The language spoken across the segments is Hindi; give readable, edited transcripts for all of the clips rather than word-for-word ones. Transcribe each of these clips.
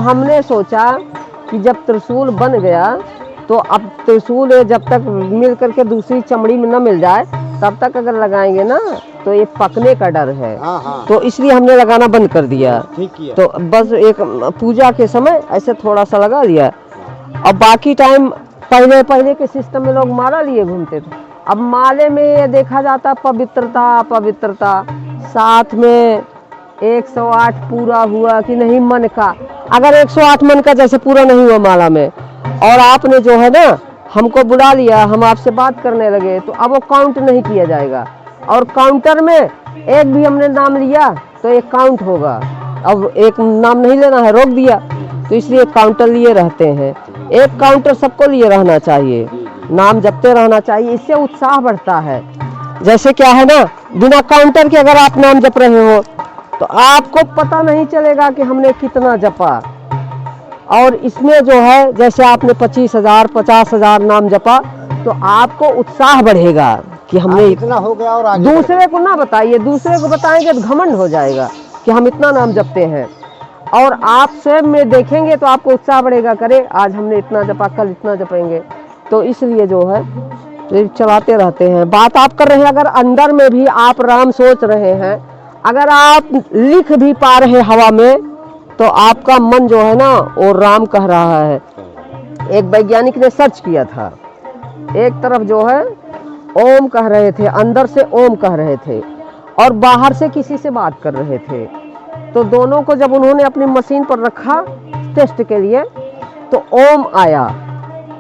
हमने सोचा कि जब त्रिशूल बन गया तो अब त्रिशूल जब तक मिल करके दूसरी चमड़ी में न मिल जाए तब तक अगर लगाएंगे ना तो ये पकने का डर है। तो इसलिए हमने लगाना बंद कर दिया। तो बस एक पूजा के समय ऐसे थोड़ा सा लगा दिया। अब बाकी टाइम पहले के सिस्टम में लोग माला लिए घूमते थे। अब माले में ये देखा जाता पवित्रता साथ में 108 पूरा हुआ कि नहीं मन का। अगर 108 मन का जैसे पूरा नहीं हुआ माला में और आपने जो है ना हमको बुला लिया, हम आपसे बात करने लगे तो अब वो काउंट नहीं किया जाएगा। और काउंटर में एक भी हमने नाम लिया तो एक काउंट होगा। अब एक नाम नहीं लेना है, रोक दिया। तो इसलिए काउंटर लिए रहते हैं। एक काउंटर सबको लिए रहना चाहिए, नाम जपते रहना चाहिए, इससे उत्साह बढ़ता है। जैसे क्या है ना, बिना काउंटर के अगर आप नाम जप रहे हो तो आपको पता नहीं चलेगा कि हमने कितना जपा। और इसमें जो है जैसे आपने 25,000 50,000 नाम जपा तो आपको उत्साह बढ़ेगा कि हमने इतना हो गया। और आगे दूसरे को ना बताइए, दूसरे को बताएंगे तो घमंड हो जाएगा कि हम इतना नाम जपते हैं। और आप स्वयं में देखेंगे तो आपको उत्साह बढ़ेगा, करे आज हमने इतना जपा, कल इतना जपेंगे। तो इसलिए जो है चलाते रहते हैं। बात आप कर रहे हैं, अगर अंदर में भी आप राम सोच रहे हैं, अगर आप लिख भी पा रहे हवा में तो आपका मन जो है ना वो राम कह रहा है। एक वैज्ञानिक ने सर्च किया था, एक तरफ जो है ओम कह रहे थे, अंदर से ओम कह रहे थे और बाहर से किसी से बात कर रहे थे। तो दोनों को जब उन्होंने अपनी मशीन पर रखा टेस्ट के लिए तो ओम आया।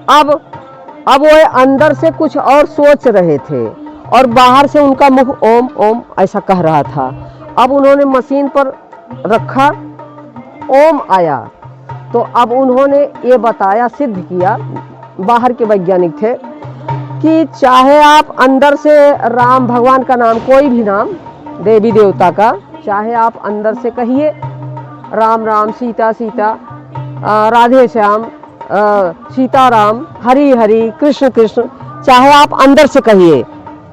अब वो अंदर से कुछ और सोच रहे थे और बाहर से उनका मुख ओम ओम ऐसा कह रहा था। अब उन्होंने मशीन पर रखा, ओम आया। तो अब उन्होंने ये बताया, सिद्ध किया, बाहर के वैज्ञानिक थे, कि चाहे आप अंदर से राम भगवान का नाम, कोई भी नाम देवी देवता का, चाहे आप अंदर से कहिए राम राम, सीता सीता, राधे श्याम, सीताराम, हरि हरि, कृष्ण कृष्ण, चाहे आप अंदर से कहिए,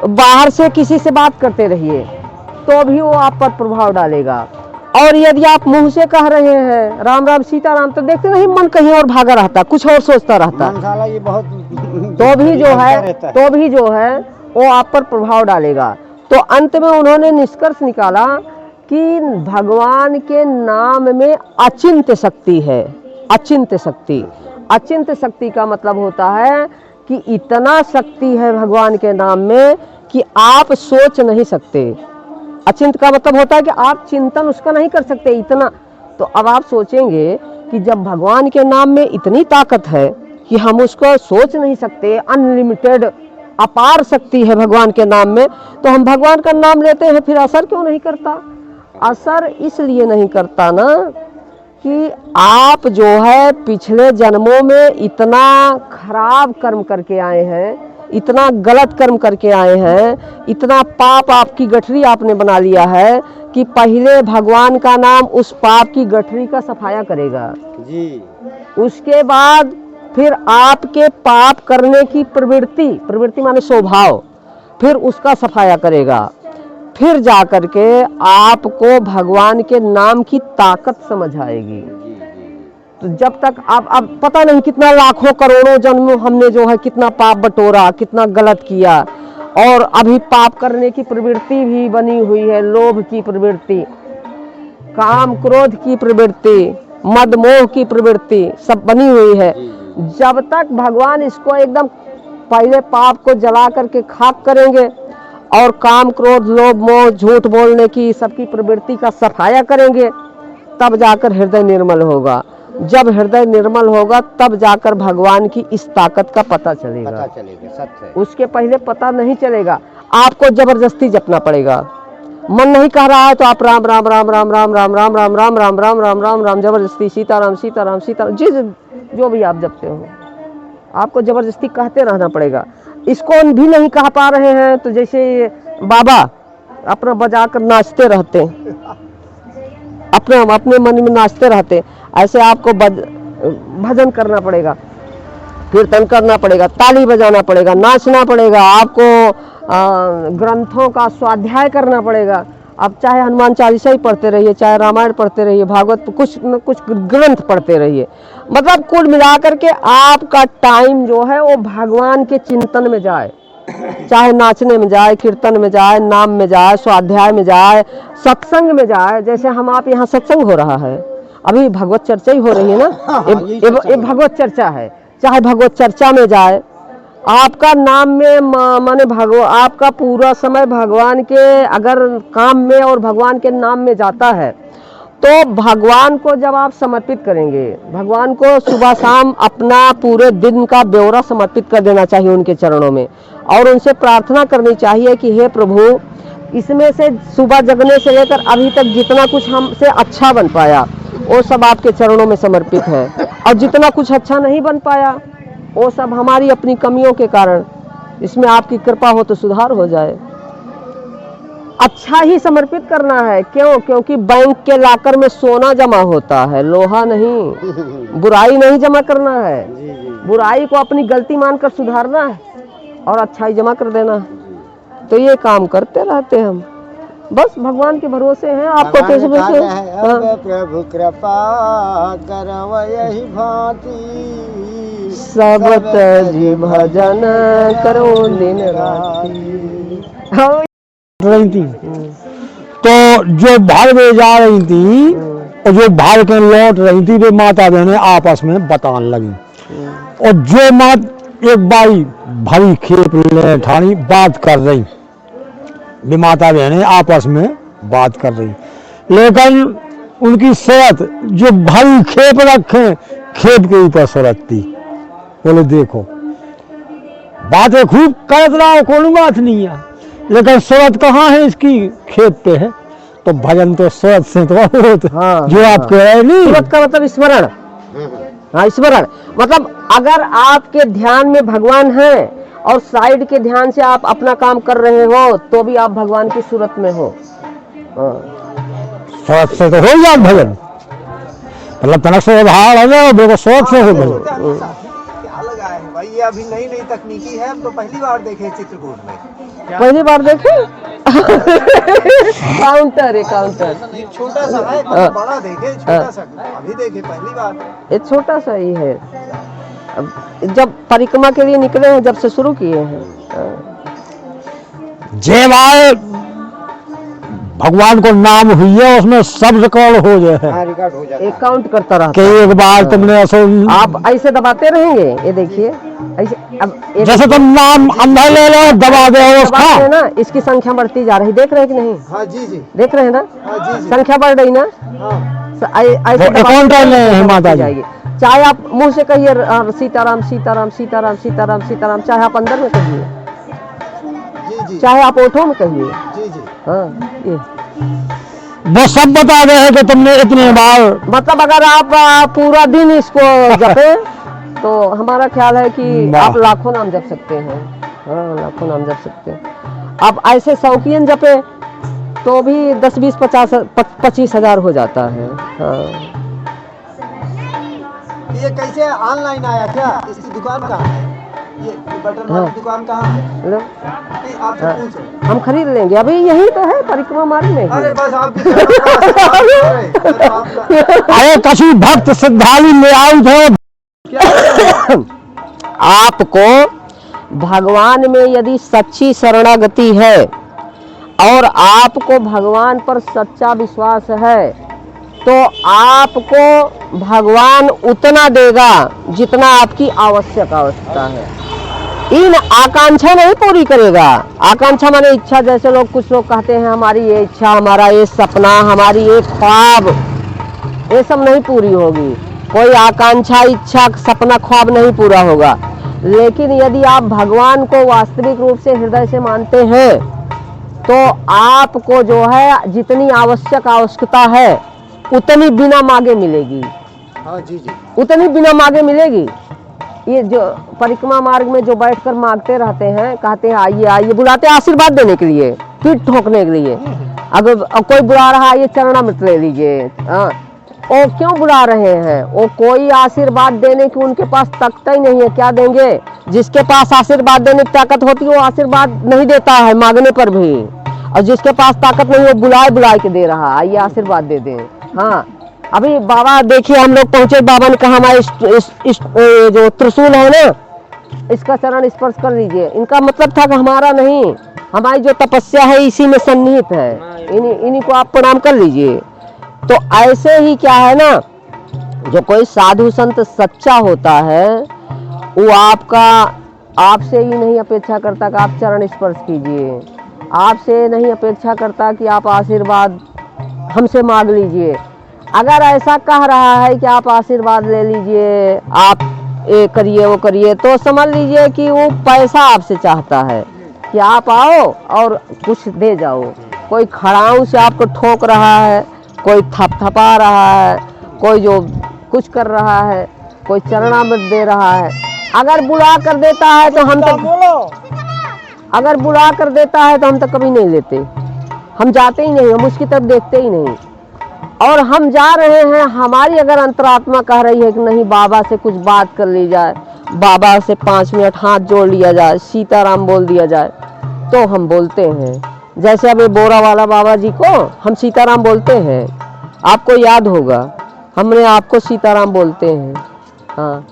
बाहर से किसी से बात करते रहिए तो भी वो आप पर प्रभाव डालेगा। और यदि आप मुंह से कह रहे हैं राम राम सीताराम तो देखते नहीं मन कहीं और भागा रहता, कुछ और सोचता रहता। ये बहुत तो भी जो है वो आप पर प्रभाव डालेगा। तो अंत में उन्होंने निष्कर्ष निकाला कि भगवान के नाम में अचिंत्य शक्ति है। अचिंत्य शक्ति, अचिंत्य शक्ति का मतलब होता है कि इतना शक्ति है भगवान के नाम में कि आप सोच नहीं सकते। अचिंत का मतलब होता है कि आप चिंतन उसका नहीं कर सकते इतना। तो अब आप सोचेंगे कि जब भगवान के नाम में इतनी ताकत है कि हम उसको सोच नहीं सकते, अनलिमिटेड अपार शक्ति है भगवान के नाम में, तो हम भगवान का नाम लेते हैं, फिर असर क्यों नहीं करता? असर इसलिए नहीं करता ना कि आप जो है पिछले जन्मों में इतना खराब कर्म करके आए हैं, इतना गलत कर्म करके आए हैं, इतना पाप आपकी गठरी आपने बना लिया है कि पहले भगवान का नाम उस पाप की गठरी का सफाया करेगा जी। उसके बाद फिर आपके पाप करने की प्रवृत्ति माने स्वभाव, फिर उसका सफाया करेगा। फिर जा करके आपको भगवान के नाम की ताकत समझ आएगी। तो जब तक आप, अब पता नहीं कितना लाखों करोड़ों जन्म हमने जो है कितना पाप बटोरा, कितना गलत किया, और अभी पाप करने की प्रवृत्ति भी बनी हुई है। लोभ की प्रवृत्ति, काम क्रोध की प्रवृत्ति, मद मोह की प्रवृत्ति सब बनी हुई है। जब तक भगवान इसको एकदम पहले पाप को जला करके खाक करेंगे और काम क्रोध लोभ मोह झूठ बोलने की सबकी प्रवृत्ति का सफाया करेंगे, तब जाकर हृदय निर्मल होगा। जब हृदय निर्मल होगा तब जाकर भगवान की इस ताकत का पता चलेगा। सत्य। उसके पहले पता नहीं चलेगा। आपको जबरदस्ती जपना पड़ेगा। मन नहीं कह रहा है तो आप राम राम राम राम राम राम राम राम राम राम राम राम राम राम जबरदस्ती सीताराम सीताराम सीताराम जो भी आप जपते हो आपको जबरदस्ती कहते रहना पड़ेगा। इसको भी नहीं कह पा रहे हैं तो जैसे बाबा अपना बजा कर नाचते रहते, अपने मन में नाचते रहते, ऐसे आपको भजन करना पड़ेगा, कीर्तन करना पड़ेगा, ताली बजाना पड़ेगा, नाचना पड़ेगा, आपको ग्रंथों का स्वाध्याय करना पड़ेगा। अब चाहे हनुमान चालीसा ही पढ़ते रहिए, चाहे रामायण पढ़ते रहिए, भागवत, कुछ न कुछ ग्रंथ पढ़ते रहिए, मतलब कुल मिलाकर के आपका टाइम जो है वो भगवान के चिंतन में जाए, चाहे नाचने में जाए, कीर्तन में जाए, नाम में जाए, स्वाध्याय में जाए, सत्संग में जाए। जैसे हम आप यहाँ सत्संग हो रहा है, अभी भगवत चर्चा ही हो रही है ना, ये भगवत चर्चा है, चाहे भगवत चर्चा में जाए, आपका नाम में माने आपका पूरा समय भगवान के अगर काम में और भगवान के नाम में जाता है, तो भगवान को जब आप समर्पित करेंगे, भगवान को सुबह शाम अपना पूरे दिन का ब्यौरा समर्पित कर देना चाहिए उनके चरणों में, और उनसे प्रार्थना करनी चाहिए कि हे प्रभु, इसमें से सुबह जगने से लेकर अभी तक जितना कुछ हमसे अच्छा बन पाया वो सब आपके चरणों में समर्पित है, और जितना कुछ अच्छा नहीं बन पाया वो सब हमारी अपनी कमियों के कारण, इसमें आपकी कृपा हो तो सुधार हो जाए। अच्छा ही समर्पित करना है, क्यों? क्योंकि बैंक के लाकर में सोना जमा होता है, लोहा नहीं। बुराई नहीं जमा करना है, बुराई को अपनी गलती मानकर सुधारना है और अच्छाई जमा कर देना है। तो ये काम करते रहते हम, बस भगवान के भरोसे हैं। आपको कैसे प्रभु कृपा करो यही भांति, सब तजी भजन करो दिन राती। रही थी तो जो भाग में जा रही थी और जो भाग के लौट रही थी, वे माता बहनें आपस में बताने लगी, और जो मात एक बाई भरी खेप ले ठानी बात कर रही, वे माता बहनें आपस में बात कर रही, लेकिन उनकी सेहत जो भरी खेप रखे, खेप के ऊपर सुरखती। बोले देखो बातें खूब करत रहा, कोई बात नहीं है, लेकिन सूरत कहाँ है इसकी, खेत पे है। तो भजन तो सूरत से तो हाँ, जो आप कह रहे नहीं, सूरत का मतलब स्मरण। हाँ, स्मरण मतलब अगर आपके ध्यान में भगवान है और साइड के ध्यान से आप अपना काम कर रहे हो, तो भी आप भगवान की सूरत में हो। सूरत से तो हो जाए भजन, मतलब तनक से भाव हो जाए, देखो सूरत से हो भजन। भाई ये अभी नई नई तकनीकी है, हम तो पहली बार देखे चित्रकूट में। पहली बार देखे? काउंटर है, काउंटर छोटा सा है, बड़ा देखे, छोटा सा अभी देखे, पहली बार। ये छोटा सा ही है, अब जब परिक्रमा के लिए निकले हैं, जब से शुरू किए हैं। जय भाई भगवान को नाम हुई है, उसमें सब रिकॉर्ड हो जाए, रिकॉर्ड हो जाता है, एक काउंट करता रहा कि एक बार तुमने ऐसे आप ऐसे दबाते रहेंगे, ये देखिए ऐसे, अब जैसे तुम नाम अंदर ले लो, दबा दे उसका ना, इसकी संख्या बढ़ती जा रही, देख रहे हैं कि नहीं? हाँ जी जी, देख रहे हैं ना? हाँ जी जी, संख्या बढ़ रही ना, ऐसे माता जाएगी। चाहे आप मुंह से कहिए सीताराम सीताराम सीताराम सीताराम सीताराम, चाहे आप अंदर में कहिए, चाहे आप ओठों में कहिए। जी जी, हाँ, ये वो सब बता रहे हैं कि तुमने इतने बार, मतलब अगर आप पूरा दिन इसको जपे तो हमारा ख्याल है कि आप लाखों नाम जप सकते हैं। हाँ, लाखों नाम जप सकते हैं। आप ऐसे शौकीन जपे तो भी 10, 20, 50, 25 हजार हो जाता है। हाँ। ये कैसे ऑनलाइन आया क्या? इसकी दुकान कहाँ है? ये बटन वाली दुकान कहाँ है? आपसे पूछो, हम खरीद लेंगे, अभी यही तो है परिक्रमा मार्ग में। अरे बस आप अरे कछु भक्त श्रद्धालु ले आउट हो। आपको भगवान में यदि सच्ची शरणागति है और आपको भगवान पर सच्चा विश्वास है, तो आपको भगवान उतना देगा जितना आपकी आवश्यकता है। इन आकांक्षा नहीं पूरी करेगा। आकांक्षा माने इच्छा, जैसे लोग कुछ लोग कहते हैं हमारी ये इच्छा, हमारा ये सपना, हमारी ये ख्वाब, ये सब नहीं पूरी होगी। कोई आकांक्षा, इच्छा, सपना, ख्वाब नहीं पूरा होगा। लेकिन यदि आप भगवान को वास्तविक रूप से हृदय से मानते हैं, तो आपको जो है जितनी आवश्यकता है उतनी बिना मांगे मिलेगी। हाँ जी जी, उतनी बिना मांगे मिलेगी। ये जो परिक्रमा मार्ग में जो बैठकर मांगते रहते हैं, कहते हैं आइए आइए, बुलाते हैं आशीर्वाद देने के लिए, पीठ ठोकने के लिए। अगर कोई बुला रहा है, ये चरणामृत ले लीजिए, वो क्यों बुला रहे हैं? वो कोई आशीर्वाद देने की उनके पास ताकत ही नहीं है। क्या देंगे? जिसके पास आशीर्वाद देने की ताकत होती है वो आशीर्वाद नहीं देता है मांगने पर भी। और जिसके पास ताकत नहीं वो बुलाए बुलाए के दे रहा, आइए आशीर्वाद दे दें। हाँ, अभी बाबा देखिए हम लोग पहुंचे, बाबा ने कहा हमारे जो त्रिशूल है ना, इसका चरण स्पर्श कर लीजिए। इनका मतलब था कि हमारा नहीं, हमारी जो तपस्या है इसी में सन्निहित है, इन्हीं को आप प्रणाम कर लीजिए। तो ऐसे ही क्या है ना, जो कोई साधु संत सच्चा होता है वो आपसे ही नहीं अपेक्षा करता कि आप चरण स्पर्श कीजिए, आपसे नहीं अपेक्षा करता कि आप आशीर्वाद हमसे मांग लीजिए। अगर ऐसा कह रहा है कि आप आशीर्वाद ले लीजिए, आप ये करिए वो करिए, तो समझ लीजिए कि वो पैसा आपसे चाहता है कि आप आओ और कुछ दे जाओ। कोई खड़ाऊ से आपको ठोक रहा है, कोई थपथपा रहा है, कोई जो कुछ कर रहा है, कोई चरणामृत दे रहा है। अगर बुला कर देता है तो हम तो कभी नहीं लेते, हम जाते ही नहीं, हम उसकी तरफ देखते ही नहीं। और हम जा रहे हैं, हमारी अगर अंतरात्मा कह रही है कि नहीं बाबा से कुछ बात कर ली जाए, बाबा से 5 मिनट हाथ जोड़ लिया जाए, सीताराम बोल दिया जाए, तो हम बोलते हैं। जैसे अभी बोरा वाला बाबा जी को हम सीताराम बोलते हैं, आपको याद होगा, हमने आपको सीताराम बोलते हैं। हाँ,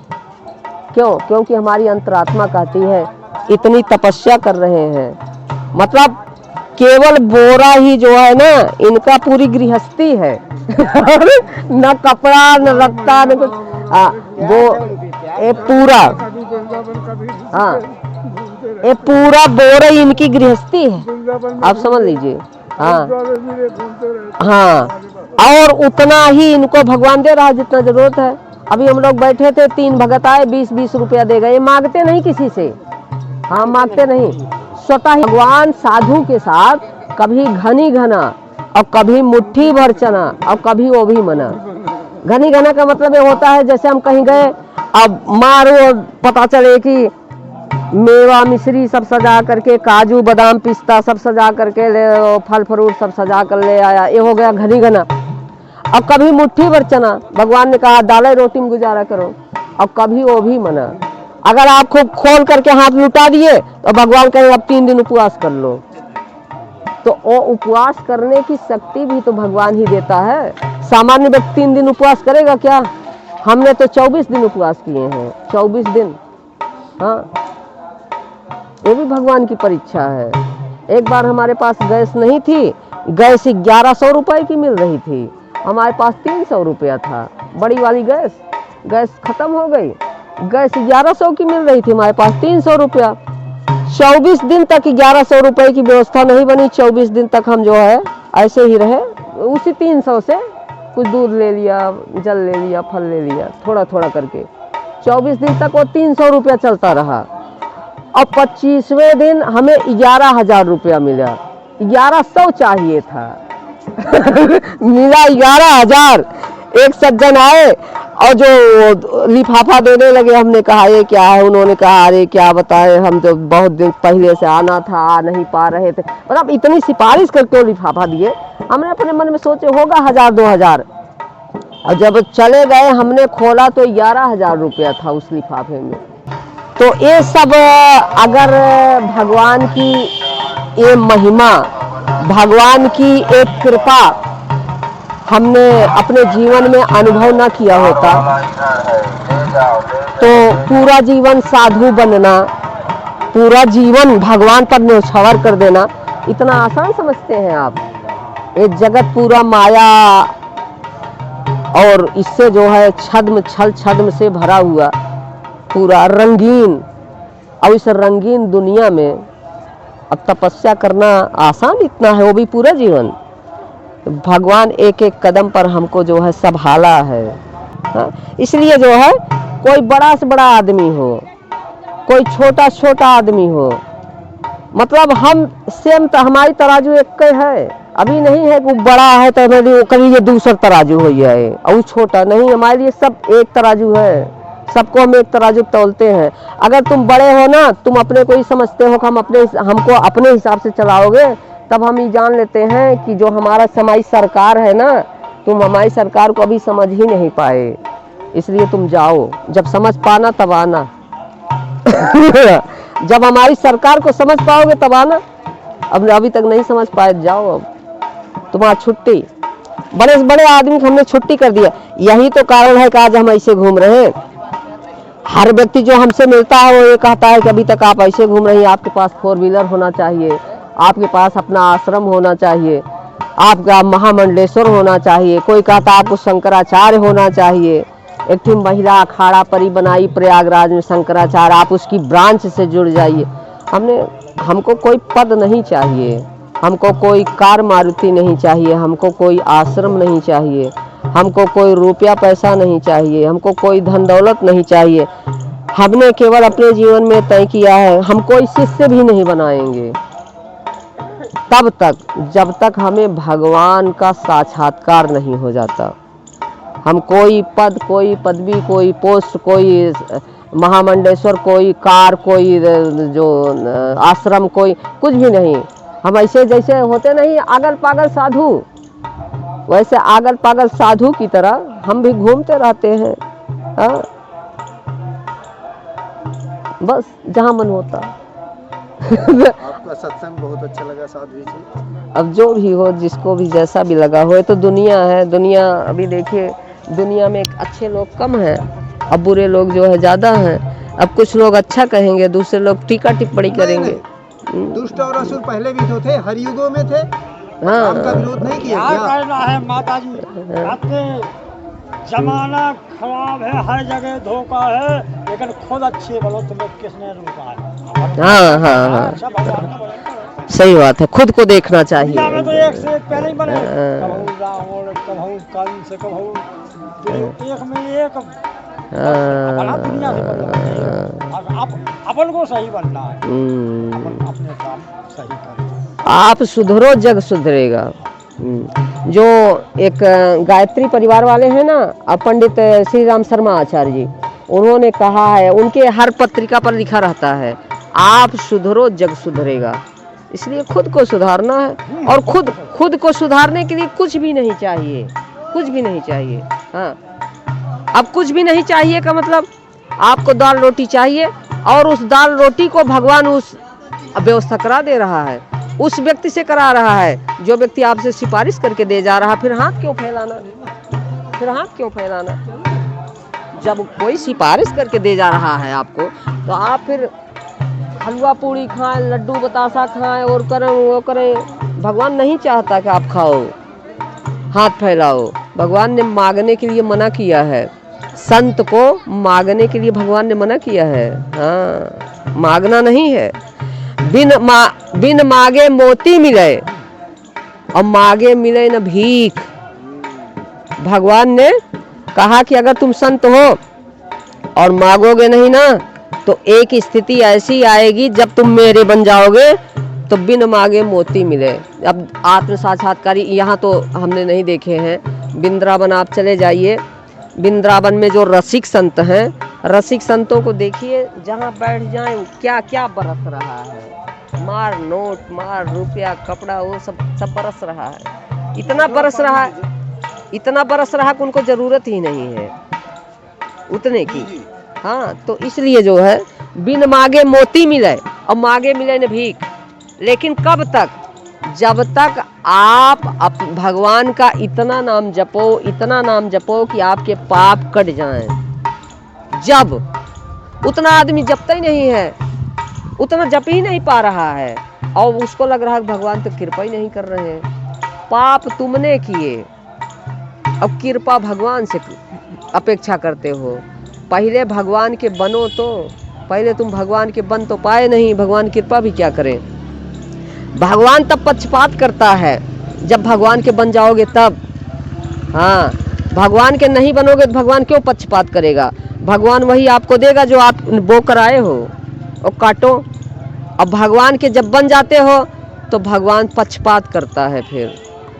क्यों? क्योंकि हमारी अंतरात्मा कहती है इतनी तपस्या कर रहे हैं, मतलब केवल बोरा ही जो है ना, इनका पूरी गृहस्थी है न कपड़ा न रखता न कुछ। वो ये पूरा, हाँ ये पूरा बोरा इनकी गृहस्थी है, आप समझ लीजिए। हाँ हाँ, और उतना ही इनको भगवान दे रहा है जितना जरूरत है। अभी हम लोग बैठे थे, 3 भगत आए, 20-20 रुपया दे गए। मांगते नहीं किसी से, हाँ मांगते नहीं, स्वतः ही भगवान साधु के साथ कभी घनी घना और कभी मुट्ठी भर चना और कभी वो भी मना। घनी घना का मतलब ये होता है जैसे हम कहीं गए, अब मारो पता चले कि मेवा मिश्री सब सजा करके, काजू बादाम पिस्ता सब सजा करके ले, फल फ्रूट सब सजा कर ले आया, ये हो गया घनी घना। अब कभी मुट्ठी भर चना, भगवान ने कहा दालें रोटी में गुजारा करो, और कभी वो भी मना। अगर आप खूब खोल करके हाथ लुटा दिए तो भगवान कहें अब 3 दिन उपवास कर लो। तो वो उपवास करने की शक्ति भी तो भगवान ही देता है। सामान्य व्यक्ति 3 दिन उपवास करेगा क्या? हमने तो 24 दिन उपवास किए हैं, 24 दिन। हाँ, ये भी भगवान की परीक्षा है। एक बार हमारे पास गैस नहीं थी, गैस 1100 रुपए की मिल रही थी, हमारे पास 300 रुपया था, बड़ी वाली गैस खत्म हो गई। गैस 1100 की मिल रही थी, हमारे पास 300 रुपया। 24 दिन तक 1100 रुपए की व्यवस्था नहीं बनी। 24 दिन तक हम जो है ऐसे ही रहे, उसी 300 से कुछ दूध ले लिया, जल ले लिया, फल ले लिया, थोड़ा थोड़ा करके 24 दिन तक वो 300 रुपया चलता रहा। और 25वें दिन हमें 11,000 रुपया मिला। 1100 चाहिए था मिला 11,000। एक सज्जन आए और जो लिफाफा देने लगे, हमने कहा ये क्या है? उन्होंने कहा अरे क्या बताए, हम तो बहुत दिन पहले से आना था, आ नहीं पा रहे थे। मतलब इतनी सिफारिश करके लिफाफा दिए। हमने अपने मन में सोचे होगा 1,000-2,000, और जब चले गए हमने खोला तो 11,000 रुपया था उस लिफाफे में। तो ये सब अगर भगवान की ये महिमा, भगवान की एक कृपा हमने अपने जीवन में अनुभव न किया होता तो पूरा जीवन साधु बनना, पूरा जीवन भगवान पर न्यौछावर कर देना इतना आसान समझते हैं आप? ये जगत पूरा माया और इससे जो है छद्म छल छद्म से भरा हुआ, पूरा रंगीन। और इस रंगीन दुनिया में अब तपस्या करना आसान इतना है, वो भी पूरा जीवन। भगवान एक एक कदम पर हमको जो है संभाला है। हाँ? इसलिए जो है कोई बड़ा से बड़ा आदमी हो, कोई छोटा छोटा आदमी हो, मतलब हम सेम तो हमारी तराजू एक है। अभी नहीं है कि बड़ा है तो कभी ये दूसरा तराजू हो जाए और वो छोटा नहीं, हमारे लिए सब एक तराजू है। सबको हम एक तराजू तौलते हैं। अगर तुम बड़े हो ना, तुम अपने को ही समझते हो कि हमको अपने हिसाब से चलाओगे, तब हम ये जान लेते हैं कि जो हमारा समाज सरकार है ना, तुम हमारी सरकार को अभी समझ ही नहीं पाए। इसलिए तुम जाओ, जब समझ पाना तब आना जब हमारी सरकार को समझ पाओगे तब आना। अब अभी तक नहीं समझ पाए, जाओ अब तुम्हारा छुट्टी। बड़े से बड़े आदमी को हमने छुट्टी कर दिया। यही तो कारण है कि आज हम ऐसे घूम रहे हैं। हर व्यक्ति जो हमसे मिलता है वो ये कहता है कि अभी तक आप ऐसे घूम रही हैं, आपके पास 4 व्हीलर होना चाहिए, आपके पास अपना आश्रम होना चाहिए, आपका महामंडलेश्वर होना चाहिए, कोई कहता आपको शंकराचार्य होना चाहिए। एक थी महिला अखाड़ा परी बनाई प्रयागराज में शंकराचार्य, आप उसकी ब्रांच से जुड़ जाइए। हमको कोई पद नहीं चाहिए, हमको कोई कार मारुति नहीं चाहिए, हमको कोई आश्रम नहीं चाहिए, हमको कोई रुपया पैसा नहीं चाहिए, हमको कोई धन दौलत नहीं चाहिए। हमने केवल अपने जीवन में तय किया है हम कोई शिष्य भी नहीं बनाएंगे तब तक जब तक हमें भगवान का साक्षात्कार नहीं हो जाता। हम कोई पद, कोई पदवी, कोई पोस्ट, कोई महामंडलेश्वर, कोई कार, कोई जो आश्रम, कोई कुछ भी नहीं। हम ऐसे जैसे होते नहीं आगल पागल साधु, वैसे आगल पागल साधु की तरह हम भी घूमते रहते हैं। हाँ? बस जहाँ मन होता। आपका सत्संग बहुत अच्छा लगा साध्वी जी। अब जो भी हो, जिसको भी जैसा भी लगा हो, ये तो दुनिया है। दुनिया अभी देखिए, दुनिया में अच्छे लोग कम हैं, अब बुरे लोग जो है ज़्यादा हैं। अब कुछ लोग अच्छा कहेंगे, दूसरे लोग टीका टिप्पणी करेंगे। दुष्ट और असुर पहले भी तो थे, हर युगों में थे। हाँ, आपका विरोध नहीं किया क्या क्या? कहना है माता जी, कहते जमाना खराब है, हर जगह धोखा है, लेकिन खुद अच्छे बोलो तुम्हें किसने रोका है? हाँ, हाँ, हाँ, अच्छा भगवान का भजन करो। सही बात है, खुद को देखना चाहिए। दुनिया में तो एक से एक पहले ही बने, कबहू रावण, कबहू कंस, कबहू एक में एक बना दुनिया से बनना। अपन को सही बनना है, अपन अपने काम सही करें। आप सुधरो जग सुधरेगा। जो एक गायत्री परिवार वाले हैं ना, पंडित श्री राम शर्मा आचार्य जी, उन्होंने कहा है, उनके हर पत्रिका पर लिखा रहता है, आप सुधरो जग सुधरेगा। इसलिए खुद को सुधारना है, और खुद को सुधारने के लिए कुछ भी नहीं चाहिए, कुछ भी नहीं चाहिए। हाँ, अब कुछ भी नहीं चाहिए का मतलब आपको दाल रोटी चाहिए, और उस दाल रोटी को भगवान उस व्यवस्था करा दे रहा है, उस व्यक्ति से करा रहा है जो व्यक्ति आपसे सिफारिश करके दे जा रहा है। फिर हाथ क्यों फैलाना, फिर हाथ क्यों फैलाना? जब कोई सिफारिश करके दे जा रहा है आपको, तो आप फिर हलवा पूड़ी खाएं, लड्डू बतासा खाएं और करें वो करें। भगवान नहीं चाहता कि आप खाओ, हाथ फैलाओ। भगवान ने मांगने के लिए मना किया है, संत को मांगने के लिए भगवान ने मना किया है। हाँ, मांगना नहीं है। बिन मांगे मोती मिले और मांगे मिले न भीख। भगवान ने कहा कि अगर तुम संत हो और मांगोगे नहीं ना, तो एक स्थिति ऐसी आएगी जब तुम मेरे बन जाओगे तो बिन मांगे मोती मिले। अब आत्म साक्षात्कारी यहाँ तो हमने नहीं देखे हैं। वृंदावन आप चले जाइए, वृंदावन में जो रसिक संत हैं, रसिक संतों को देखिए, जहाँ बैठ जाएं क्या क्या बरस रहा है, मार नोट, मार रुपया, कपड़ा, वो सब बरस रहा है। इतना बरस रहा है, इतना बरस रहा कि उनको जरूरत ही नहीं है उतने की। हाँ, तो इसलिए जो है, बिन मांगे मोती मिले और मांगे मिले न भीख। लेकिन कब तक? जब तक आप भगवान का इतना नाम जपो, इतना नाम जपो कि आपके पाप कट जाएं। जब उतना आदमी जपता ही नहीं है, उतना जप ही नहीं पा रहा है, और उसको लग रहा है भगवान तो कृपा ही नहीं कर रहे हैं। पाप तुमने किए, अब कृपा भगवान से अपेक्षा करते हो। पहले भगवान के बनो, तो पहले तुम भगवान के बन तो पाए नहीं, भगवान कृपा भी क्या करें। भगवान तब पक्षपात करता है जब भगवान के बन जाओगे तब। हाँ, भगवान के नहीं बनोगे तो भगवान क्यों पक्षपात करेगा? भगवान वही आपको देगा जो आप बो कर आए हो, और काटो। अब भगवान के जब बन जाते हो तो भगवान पक्षपात करता है,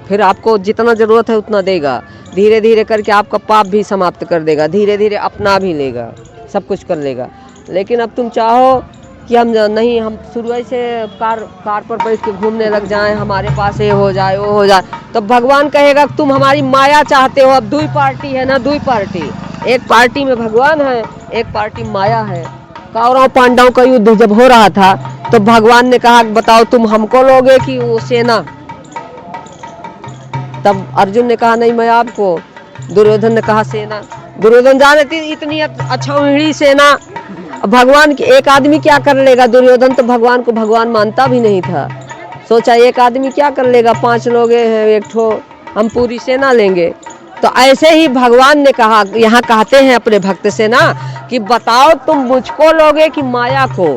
फिर आपको जितना ज़रूरत है उतना देगा। धीरे धीरे करके आपका पाप भी समाप्त कर देगा, धीरे धीरे अपना भी लेगा, सब कुछ कर लेगा। लेकिन अब तुम चाहो कि हम नहीं, हम शुरू से कार पर बैठ के घूमने लग जाएं, हमारे पास ये हो जाए वो हो जाए, तो भगवान कहेगा कि तुम हमारी माया चाहते हो। अब दुई पार्टी है ना, दुई पार्टी, एक पार्टी में भगवान है, एक पार्टी माया है। कौरव पांडव का युद्ध जब हो रहा था तो भगवान ने कहा बताओ तुम हमको लोगे कि वो सेना? तब अर्जुन ने कहा नहीं मैं आपको। दुर्योधन ने कहा सेना। दुर्योधन जाने थी इतनी अछौहिड़ी सेना, भगवान की एक आदमी क्या कर लेगा? दुर्योधन तो भगवान को भगवान मानता भी नहीं था। सोचा एक आदमी क्या कर लेगा, 5 लोग हैं, एक ठो हम पूरी सेना लेंगे। तो ऐसे ही भगवान ने कहा, यहाँ कहते हैं अपने भक्त से ना कि बताओ तुम मुझको लोगे कि माया को?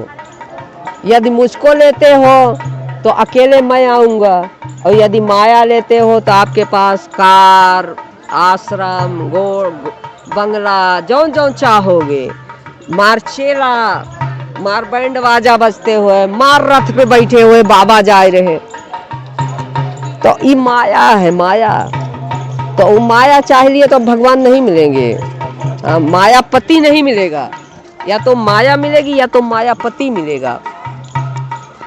यदि मुझको लेते हो तो अकेले मैं आऊँगा, और यदि माया लेते हो तो आपके पास कार, आश्रम, बंगला, जौन जौन चाहोगे, मार चेला, मार बैंड बाजा बजते हुए, मार रथ पे बैठे हुए बाबा जा रहे। तो ये माया है, माया। तो वो माया चाह लिए तो भगवान नहीं मिलेंगे, मायापति नहीं मिलेगा। या तो माया मिलेगी या तो मायापति मिलेगा।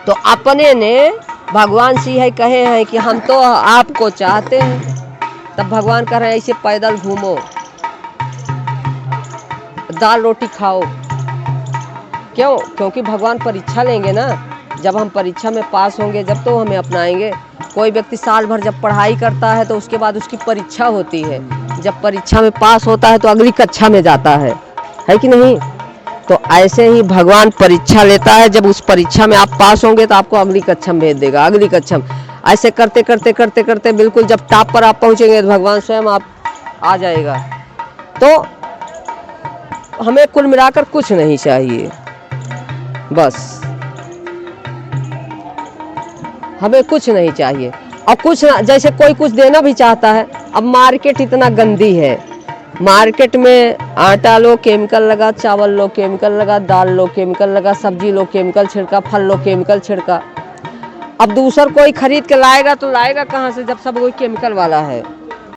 तो अपने ने भगवान से यही कहे हैं कि हम तो आपको चाहते हैं। तब भगवान कह रहे हैं ऐसे पैदल घूमो, दाल रोटी खाओ। क्यों? क्योंकि भगवान परीक्षा लेंगे ना। जब हम परीक्षा में पास होंगे जब तो हमें अपनाएंगे। कोई व्यक्ति साल भर जब पढ़ाई करता है तो उसके बाद उसकी परीक्षा होती है। जब परीक्षा में पास होता है तो अगली कक्षा में जाता है कि नहीं? तो ऐसे ही भगवान परीक्षा लेता है। जब उस परीक्षा में आप पास होंगे तो आपको अगली कक्षा में भेज देगा, अगली कक्षा में। ऐसे करते करते करते करते बिल्कुल जब टॉप पर आप पहुंचेंगे तो भगवान स्वयं आप आ जाएगा। तो हमें कुल मिलाकर कुछ नहीं चाहिए, बस हमें कुछ नहीं चाहिए। और कुछ जैसे कोई कुछ देना भी चाहता है। अब मार्केट इतना गंदी है, मार्केट में आटा लो केमिकल लगा, चावल लो केमिकल लगा, दाल लो केमिकल लगा, सब्जी लो केमिकल छिड़का, फल लो केमिकल छिड़का। अब दूसर कोई खरीद के लाएगा तो लाएगा कहाँ से जब सब कोई केमिकल वाला है।